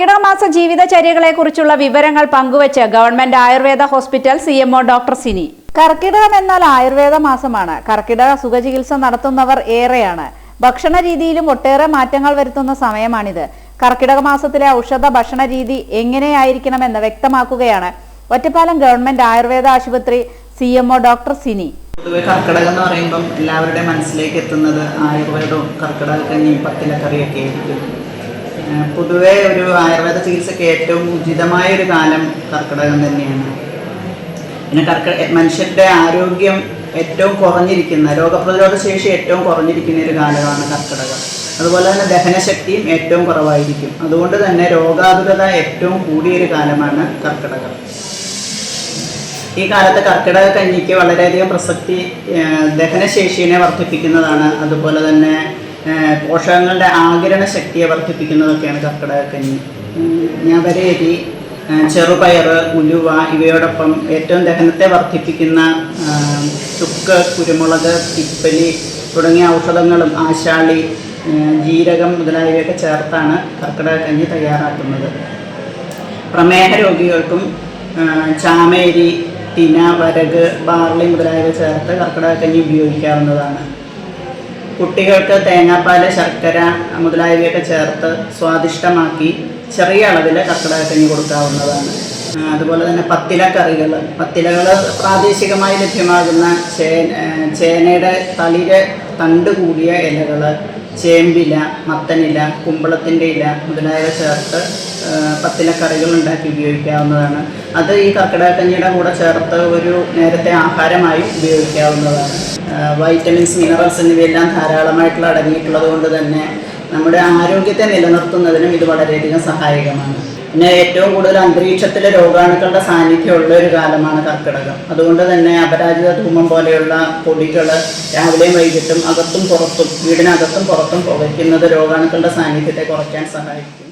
കർക്കിടക മാസ ജീവിതചര്യകളെക്കുറിച്ചുള്ള വിവരങ്ങൾ പങ്കുവച്ച് government Ayurveda hospital CMO doctor Sini. Karkidakam എന്നാൽ ആയുർവേദ മാസമാണ്. കർക്കിടക സുഖചികിത്സ നടത്തുന്നവർ ഏറെയാണ്. ഭക്ഷണ രീതിയിലും ഒട്ടേറെ മാറ്റങ്ങൾ വരുത്തുന്ന സമയമാണിത്. കർക്കിടക മാസത്തിലെ ഔഷധ ഭക്ഷണ രീതി എങ്ങനെയായിരിക്കണമെന്ന് വ്യക്തമാക്കുകയാണ് ഒറ്റപ്പാലം ഗവൺമെന്റ് ആയുർവേദ ആശുപത്രി CMO ഡോക്ടർ സിനി. പൊതുവെ കർക്കിടകം എന്ന് പറയുമ്പം എല്ലാവരുടെയും മനസ്സിലേക്ക് എത്തുന്നത് ആയുർവേദവും കർക്കിടകക്കഞ്ഞിയും പത്തിലക്കറിയൊക്കെ ആയിരിക്കും. പൊതുവെ ഒരു ആയുർവേദ ചികിത്സയ്ക്ക് ഏറ്റവും ഉചിതമായ ഒരു കാലം കർക്കിടകം തന്നെയാണ്. പിന്നെ മനുഷ്യൻ്റെ ആരോഗ്യം ഏറ്റവും കുറഞ്ഞിരിക്കുന്ന, രോഗപ്രതിരോധ ശേഷി ഏറ്റവും കുറഞ്ഞിരിക്കുന്ന ഒരു കാലമാണ് കർക്കിടകം. അതുപോലെ തന്നെ ദഹനശക്തിയും ഏറ്റവും കുറവായിരിക്കും. അതുകൊണ്ട് തന്നെ രോഗാതുരത ഏറ്റവും കൂടിയൊരു കാലമാണ് കർക്കിടകം. ഈ കാലത്ത് കർക്കിടക കഞ്ഞിക്ക് വളരെയധികം പ്രസക്തി ദഹനശേഷിയെ വർദ്ധിപ്പിക്കുന്നതാണ്. അതുപോലെ തന്നെ പോഷകങ്ങളുടെ ആഗിരണ ശക്തിയെ വർദ്ധിപ്പിക്കുന്നതൊക്കെയാണ് കർക്കിടക കഞ്ഞി. ഞവരേരി, ചെറുപയർ, ഉലുവ ഇവയോടൊപ്പം ഏറ്റവും ദഹനത്തെ വർദ്ധിപ്പിക്കുന്ന ചുക്ക്, കുരുമുളക്, തിപ്പലി തുടങ്ങിയ ഔഷധങ്ങളും ആശാളി, ജീരകം മുതലായവയൊക്കെ ചേർത്താണ് കർക്കിടക കഞ്ഞി തയ്യാറാക്കുന്നത്. പ്രമേഹ രോഗികൾക്കും ചാമേരി, തിന, വരക്, ബാർലി മുതലായവ ചേർത്ത് കർക്കിടക കഞ്ഞി ഉപയോഗിക്കാവുന്നതാണ്. കുട്ടികൾക്ക് തേങ്ങാപ്പാൽ, ശർക്കര മുതലായവയൊക്കെ ചേർത്ത് സ്വാദിഷ്ടമാക്കി ചെറിയ അളവിൽ കർക്കിടക കഞ്ഞി കൊടുക്കാവുന്നതാണ്. അതുപോലെ തന്നെ പത്തിലക്കറികൾ പ്രാദേശികമായി ലഭ്യമാകുന്ന ചേനയുടെ തളിര് തണ്ട് കൂടിയ ഇലകൾ, ചേമ്പില, മത്തനില, കുമ്പളത്തിൻ്റെ ഇല മുതലായവ ചേർത്ത് പത്തിലക്കറികൾ ഉണ്ടാക്കി ഉപയോഗിക്കാവുന്നതാണ്. അത് ഈ കർക്കിടക കഞ്ഞിയുടെ കൂടെ ചേർത്ത് ഒരു നേരത്തെ ആഹാരമായി ഉപയോഗിക്കാവുന്നതാണ്. വൈറ്റമിൻസ്, മിനറൽസ് എന്നിവയെല്ലാം ധാരാളമായിട്ടുള്ള അടങ്ങിയിട്ടുള്ളത് കൊണ്ട് തന്നെ നമ്മുടെ ആരോഗ്യത്തെ നിലനിർത്തുന്നതിനും ഇത് വളരെയധികം സഹായകമാണ്. പിന്നെ ഏറ്റവും കൂടുതൽ അന്തരീക്ഷത്തിലെ രോഗാണുക്കളുടെ സാന്നിധ്യമുള്ള ഒരു കാലമാണ് കർക്കിടകം. അതുകൊണ്ട് തന്നെ അപരാജിത ധൂമം പോലെയുള്ള പൊടികൾ രാവിലെയും വൈകിട്ടും അകത്തും പുറത്തും, വീടിനകത്തും പുറത്തും പുകയ്ക്കുന്നത് രോഗാണുക്കളുടെ സാന്നിധ്യത്തെ കുറയ്ക്കാൻ സഹായിക്കും.